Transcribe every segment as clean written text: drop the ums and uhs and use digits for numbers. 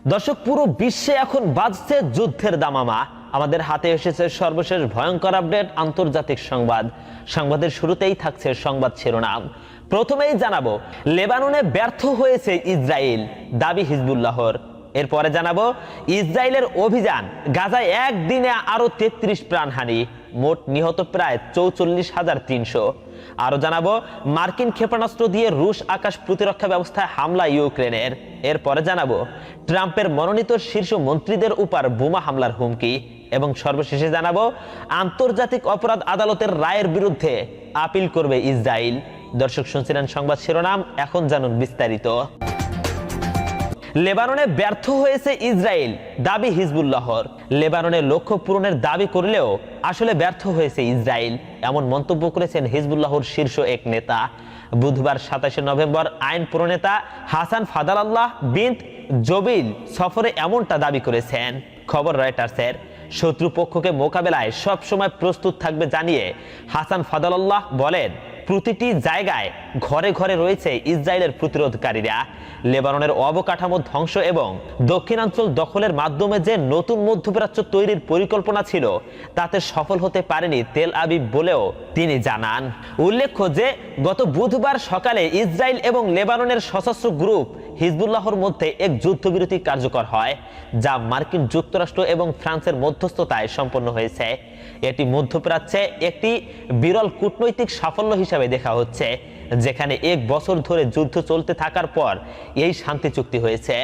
দর্শক, পুরো বিশ্বে এখন বাজছে যুদ্ধের দামামা। আমাদের হাতে এসেছে সর্বশেষ ভয়ঙ্কর আপডেট, আন্তর্জাতিক সংবাদ। সংবাদের শুরুতেই থাকছে সংবাদ শিরোনাম। প্রথমেই জানাবো, লেবাননে ব্যর্থ হয়েছে ইসরায়েল, দাবি হিজবুল্লাহর। এরপরে জানাবো, ইসরায়েলের অভিযান গাজায় একদিনে আরো 33 প্রাণহানি, মোট নিহত প্রায় 44,300। আরো জানাবো, মার্কিন ক্ষেপণাস্ত্র দিয়ে রুশ আকাশ প্রতিরক্ষা ব্যবস্থায় হামলা ইউক্রেনের। এরপরে জানাবো, ট্রাম্পের মনোনীত শীর্ষ মন্ত্রীদের উপর বোমা হামলার হুমকি। এবং সর্বশেষে জানাবো, আন্তর্জাতিক অপরাধ আদালতের রায়ের বিরুদ্ধে আপিল করবে ইসরায়েল। দর্শক, শুনছিলেন সংবাদ শিরোনাম, এখন জানুন বিস্তারিত। লেবাননে ব্যর্থ হয়েছে ইসরায়েল, দাবি হিজবুল্লাহর। লেবাননের লক্ষ্য পূরণের দাবি করলেও আসলে ব্যর্থ হয়েছে ইসরায়েল, এমন মন্তব্য করেছেন হিজবুল্লাহর শীর্ষ এক নেতা। বুধবার 27 নভেম্বর আইন প্রণেতা হাসান ফাদালাল্লাহ বিন জবিল সফরে এমনটা দাবি করেছেন। খবর রয়টার্সের। শত্রুপক্ষকে মোকাবেলায় সবসময় প্রস্তুত থাকবে জানিয়ে হাসান ফাদালাল্লাহ বলেন, প্রতিটি জায়গায় ঘরে ঘরে রয়েছে ইসরায়েলের প্রতিরোধকারীরা। লেবাননের অবকাঠামো ধ্বংস এবং দক্ষিণাঞ্চল দখলের মাধ্যমে যে নতুন মধ্যপ্রাচ্য তৈরির পরিকল্পনা ছিল তাতে সফল হতে পারেনি তেল আবিব বলেও তিনি জানান। উল্লেখ্য যে গত বুধবার সকালে ইসরায়েল এবং লেবাননের সশস্ত্র গ্রুপ হিজবুল্লাহর মধ্যে এক যুদ্ধবিরতি কার্যকর হয়, যা মার্কিন যুক্তরাষ্ট্র এবং ফ্রান্সের মধ্যস্থতায় সম্পন্ন হয়েছে। এটি মধ্যপ্রাচ্যে একটি বিরল কূটনৈতিক সাফল্য হিসাবে দেখা হচ্ছে, যেখানে 1 বছর ধরে যুদ্ধ চলতে থাকার পর এই শান্তি চুক্তি হয়েছে।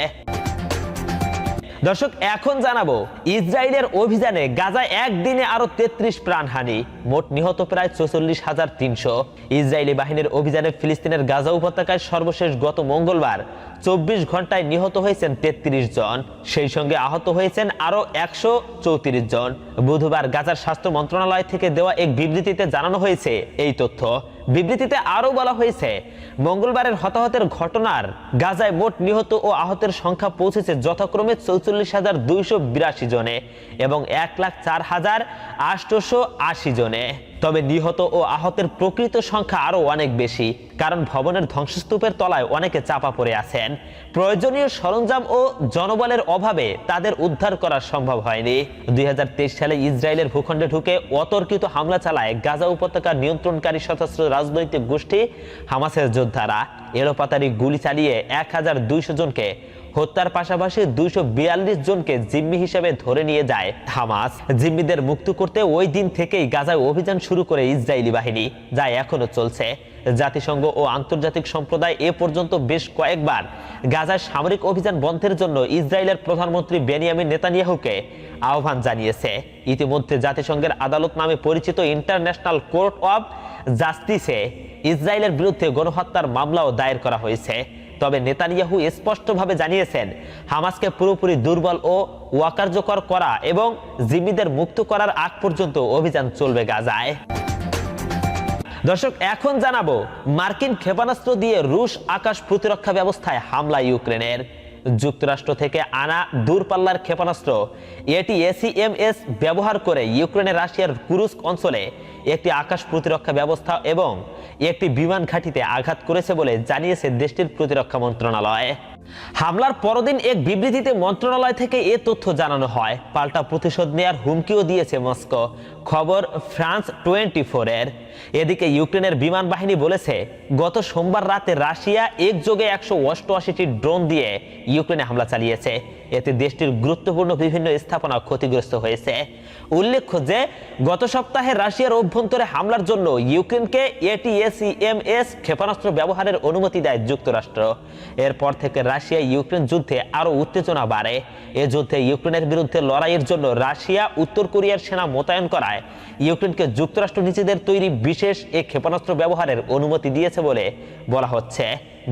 দর্শক, এখন জানাবো, ইসরায়েলের অভিযানে গাজায় একদিনে আরো 33 প্রাণহানি, মোট নিহত প্রায় 44,300। ইসরায়েলি বাহিনীর অভিযানে ফিলিস্তিনের গাজা উপত্যকায় সর্বশেষ গত মঙ্গলবার 24 ঘন্টায় নিহত হয়েছেন 33 জন, সেই সঙ্গে আহত হয়েছেন আরো 134 জন। বুধবার গাজার স্বাস্থ্য মন্ত্রণালয় থেকে দেওয়া এক বিবৃতিতে জানানো হয়েছে এই তথ্য। বিবৃতিতে আরো বলা হয়েছে, মঙ্গলবারের হতাহতের ঘটনার গাজায় মোট নিহত ও আহতের সংখ্যা পৌঁছেছে যথাক্রমে 44,282 জনে এবং 1,04,880 জনে। তবে নিহত ও আহতের প্রকৃত সংখ্যা আরো অনেক বেশি, কারণ ভবনের ধ্বংসস্তূপের তলায় অনেকে চাপা পড়ে আছেন। প্রয়োজনীয় সরঞ্জাম ও জনবলের অভাবে তাদের উদ্ধার করা সম্ভব হয়নি। 2023 সালে ইসরায়েলের ভূখণ্ডে ঢুকে অতর্কিত হামলা চালায় গাজা উপত্যকা নিয়ন্ত্রণকারী সশস্ত্র রাজনৈতিক গোষ্ঠী হামাসের যোদ্ধারা। এলোপাতাড়ি গুলি চালিয়ে 1,200 জনকে হত্যার পাশাপাশি 242 জনকে জিম্মি হিসেবে ধরে নিয়ে যায় হামাস। জিম্মিদের মুক্ত করতে ওই দিন থেকেই গাজায় অভিযান শুরু করে ইসরায়েলি বাহিনী, যা এখনো চলছে। জাতিসংঘ ও আন্তর্জাতিক সম্প্রদায় এ পর্যন্ত বেশ কয়েকবার গাজায় সামরিক অভিযান বন্ধের জন্য ইসরায়েলের প্রধানমন্ত্রী বেনিয়ামিন নেতানিয়াহুকে আহ্বান জানিয়েছে। ইতিমধ্যে জাতিসংঘের আদালত নামে পরিচিত ইন্টারন্যাশনাল কোর্ট অব জাস্টিসে ইসরায়েলের বিরুদ্ধে গণহত্যার মামলাও দায়ের করা হয়েছে। তবে নেতানিয়াহু স্পষ্টভাবে জানিয়েছেন, হামাসকে পুরোপুরি দুর্বল ও অকার্যকর করা এবং জিম্মিদের মুক্ত করার আগ পর্যন্ত অভিযান চলবে গাজায়। দর্শক, এখন জানাবো, মার্কিন ক্ষেপণাস্ত্র দিয়ে রুশ আকাশ প্রতিরক্ষা ব্যবস্থায় হামলা ইউক্রেনের। যুক্তরাষ্ট্র থেকে আনা দূরপাল্লার ক্ষেপণাস্ত্র ATACMS ব্যবহার করে ইউক্রেনে রাশিয়ার কুরস্ক অঞ্চলে একটি আকাশ প্রতিরক্ষা ব্যবস্থা এবং একটি বিমান ঘাঁটিতে আঘাত করেছে বলে জানিয়েছে দেশটির প্রতিরক্ষা মন্ত্রণালয়। হামলার পরদিন এক বিবৃতিতে মন্ত্রণালয় থেকে এ তথ্য জানানো হয়। পাল্টা প্রতিশোধ নেয়ার হুমকিও দিয়েছে মস্কো। খবর ফ্রান্স 24 এর। এদিকে ইউক্রেনের বিমান বাহিনী বলেছে, গত সোমবার রাতে রাশিয়া একযোগে 188টি ড্রোন দিয়ে ইউক্রেনে হামলা চালিয়েছে। এতে দেশটির গুরুত্বপূর্ণ বিভিন্ন স্থাপনা ক্ষতিগ্রস্ত হয়েছে। উল্লেখ্য যে গত সপ্তাহে রাশিয়ার অভ্যন্তরে হামলার জন্য ইউক্রেনকে ATACMS ক্ষেপণাস্ত্র ব্যবহারের অনুমতি দেয় যুক্তরাষ্ট্র। এরপর থেকে রাশিয়া ইউক্রেন যুদ্ধে আরো উত্তেজনা বাড়ে। এ যুদ্ধে ইউক্রেনের বিরুদ্ধে লড়াইয়ের জন্য রাশিয়া উত্তর কোরিয়ার সেনা মোতায়েন করায় ইউক্রেনকে যুক্তরাষ্ট্র নিজেদের তৈরি বিশেষ এই ক্ষেপণাস্ত্র ব্যবহারের অনুমতি দিয়েছে বলে বলা হচ্ছে।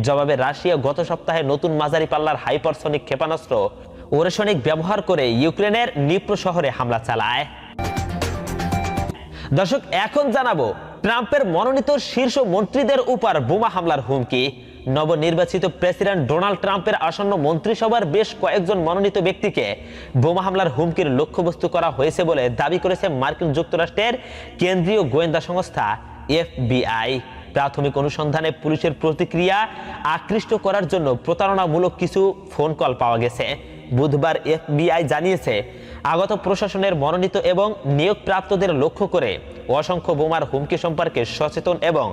জবাবে রাশিয়া গত সপ্তাহে নতুন মাঝারি পাল্লার হাইপারসনিক ক্ষেপণাস্ত্র ওরেশনিক ব্যবহার করে ইউক্রেনের নিপ্রো শহরে হামলা চালায়। দর্শক, এখন জানাবো, ট্রাম্পের মনোনীত শীর্ষ মন্ত্রীদের উপর বোমা হামলার হুমকি। নবনির্বাচিত প্রেসিডেন্ট ডোনাল্ড ট্রাম্পের আসন্ন মন্ত্রিসভার বেশ কয়েকজন মনোনীত ব্যক্তিকে বোমা হামলার হুমকির লক্ষ্যবস্তু করা হয়েছে বলে দাবি করেছে মার্কিন যুক্তরাষ্ট্রের কেন্দ্রীয় গোয়েন্দা সংস্থা FBI। প্রাথমিক অনুসন্ধানে পুলিশের প্রতিক্রিয়া আকৃষ্ট করার জন্য প্রতারণামূলক কিছু ফোন কল পাওয়া গেছে। বুধবার এফবিআই জানিয়েছে, আগত প্রশাসনের মনোনীত এবং নিয়োগপ্রাপ্তদের লক্ষ্য করে অসংখ্য বোমার হুমকি সম্পর্কে সচেতন এবং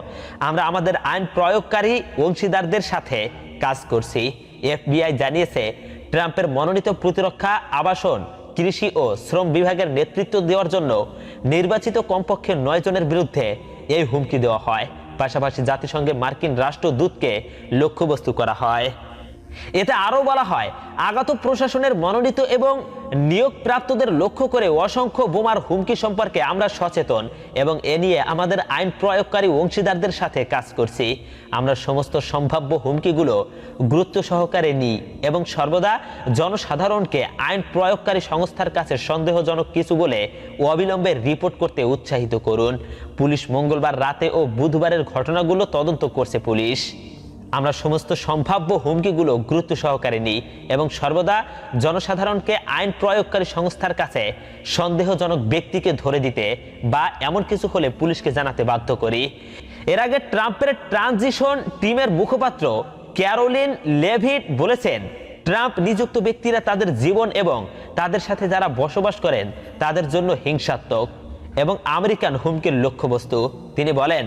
আমরা আমাদের আইন প্রয়োগকারী অংশীদারদের সাথে কাজ করছি। এফবিআই জানিয়েছে, ট্রাম্পের মনোনীত প্রতিরক্ষা, আবাসন, কৃষি ও শ্রম বিভাগের নেতৃত্ব দেওয়ার জন্য নির্বাচিত কমপক্ষে 9 জনের বিরুদ্ধে এই হুমকি দেওয়া হয়। পাশাপাশি জাতিসংঘে মার্কিন রাষ্ট্রদূতকে লক্ষ্যবস্তু করা হয়। এতে আরও বলা হয়, আগত প্রশাসনের মনোনীত এবং নিয়োগপ্রাপ্তদের লক্ষ্য করে অসংখ্য বোমার হুমকি সম্পর্কে আমরা সচেতন এবং এ নিয়ে আমাদের আইন প্রয়োগকারী অংশীদারদের সাথে কাজ করছি। আমরা সমস্ত সম্ভাব্য হুমকিগুলো গুরুত্ব সহকারে নিই এবং সর্বদা জনসাধারণকে আইন প্রয়োগকারী সংস্থার কাছে সন্দেহজনক কিছু বলে অবিলম্বে রিপোর্ট করতে উৎসাহিত করুন। পুলিশ মঙ্গলবার রাতে ও বুধবারের ঘটনাগুলো তদন্ত করছে পুলিশ। আমরা সমস্ত সম্ভাব্য হুমকিগুলো গুরুত্ব সহকারে নিই এবং সর্বদা জনসাধারণকে আইন প্রয়োগকারী সংস্থার কাছে সন্দেহজনক ব্যক্তিকে ধরে দিতে বা এমন কিছু হলে পুলিশকে জানাতে বাধ্য করি। এর আগে ট্রাম্পের ট্রানজিশন টিমের মুখপাত্র ক্যারোলিন লেভিট বলেছেন, ট্রাম্প নিযুক্ত ব্যক্তিরা তাদের জীবন এবং তাদের সাথে যারা বসবাস করেন তাদের জন্য হিংসাত্মক এবং আমেরিকান হুমকির লক্ষ্যবস্তু। তিনি বলেন,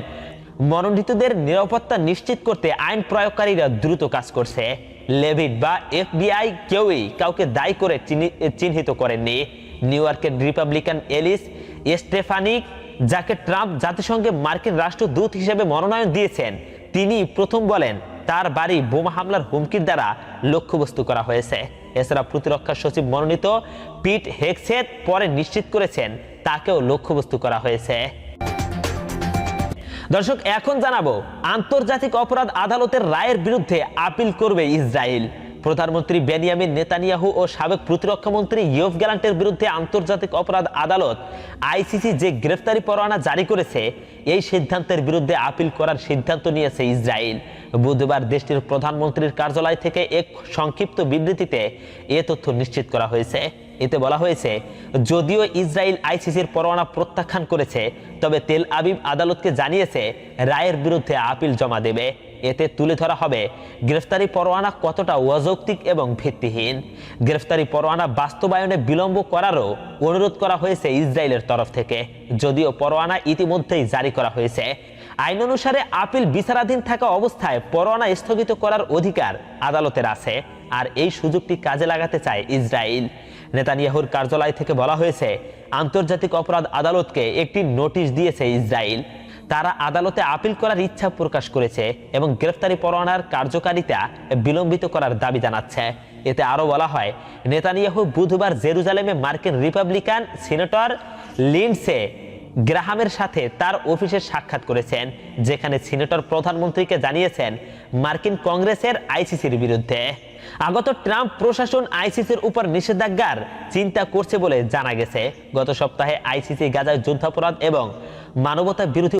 মনোনীতদের নিরাপত্তা নিশ্চিত করতে আইন প্রয়োগকারীরা দ্রুত কাজ করছে। লেভিট বা এফবিআই কেউই কাউকে দায়ী করে চিহ্নিত করেননি। নিউ ইয়র্কের রিপাবলিকান এলিস স্টেফানিক, যাকে ট্রাম্প জাতিসংঘে মার্কিন রাষ্ট্রদূত হিসেবে মনোনয়ন দিয়েছেন, তিনি প্রথম বলেন তার বাড়ি বোমা হামলার হুমকির দ্বারা লক্ষ্যবস্তু করা হয়েছে। এছাড়া প্রতিরক্ষা সচিব মনোনীত পিট হেগসেথ পরে নিশ্চিত করেছেন তাকেও লক্ষ্যবস্তু করা হয়েছে। দর্শক, এখন জানাবো আন্তর্জাতিক অপরাধ আদালতের রায়ের বিরুদ্ধে আপিল করবে ইসরায়েল। প্রধানমন্ত্রী বেনিয়ামিন নেতানিয়াহু ও সাবেক প্রতিরক্ষা মন্ত্রী ইয়োভ গ্যালান্টের বিরুদ্ধে আন্তর্জাতিক অপরাধ আদালত আইসিসি যে গ্রেফতারি পরোয়ানা জারি করেছে, এই সিদ্ধান্তের বিরুদ্ধে আপিল করার সিদ্ধান্ত নিয়েছে ইসরায়েল। বুধবার দেশটির প্রধানমন্ত্রীর কার্যালয় থেকে এক সংক্ষিপ্ত বিবৃতিতে এ তথ্য নিশ্চিত করা হয়েছে। এতে বলা হয়েছে, যদিও ইসরায়েল আইসিসির পরোয়ানা প্রত্যাখ্যান করেছে, তবে তেল আবিব আদালতকে জানিয়েছে রায়ের বিরুদ্ধে আপিল জমা দেবে। এতে তুলে ধরা হবে গ্রেফতারি পরোয়ানা কতটা অযৌক্তিক এবং ভিত্তিহীন। গ্রেফতারি পরোয়ানা বাস্তবায়নে বিলম্ব করারও অনুরোধ করা হয়েছে ইসরায়েলের তরফ থেকে, যদিও পরোয়ানা ইতিমধ্যেই জারি করা হয়েছে। আইন অনুসারে আপিল বিচারাধীন থাকা অবস্থায় পরোয়ানা স্থগিত করার অধিকার আদালতের আছে, আর এই সুযোগটি কাজে লাগাতে চায় ইসরায়েল। নেতানিয়াহুর কার্যালয় থেকে বলা হয়েছে, আন্তর্জাতিক অপরাধ আদালতকে একটি নোটিশ দিয়েছে ইসরায়েল। তারা আদালতে আপিল করার ইচ্ছা প্রকাশ করেছে এবং গ্রেফতারি পরোয়ানার কার্যকারিতা বিলম্বিত করার দাবি জানাচ্ছে। এতে আরও বলা হয়, নেতানিয়াহু বুধবার জেরুজালেমে মার্কিন রিপাবলিকান সিনেটর লিন্ডসে গ্রাহামের সাথে তার অফিসে সাক্ষাৎ করেছেন, যেখানে সিনেটর প্রধানমন্ত্রীকে জানিয়েছেন মার্কিন কংগ্রেসের আইসিসির বিরুদ্ধে। আগত ট্রাম্প প্রশাসন আইসিসির উপর নিষেধাজ্ঞার চিন্তা করছে বলে জানা গেছে। গত সপ্তাহে আইসিসি গাজায় যুদ্ধাপরাধ এবং মানবতা বিরোধী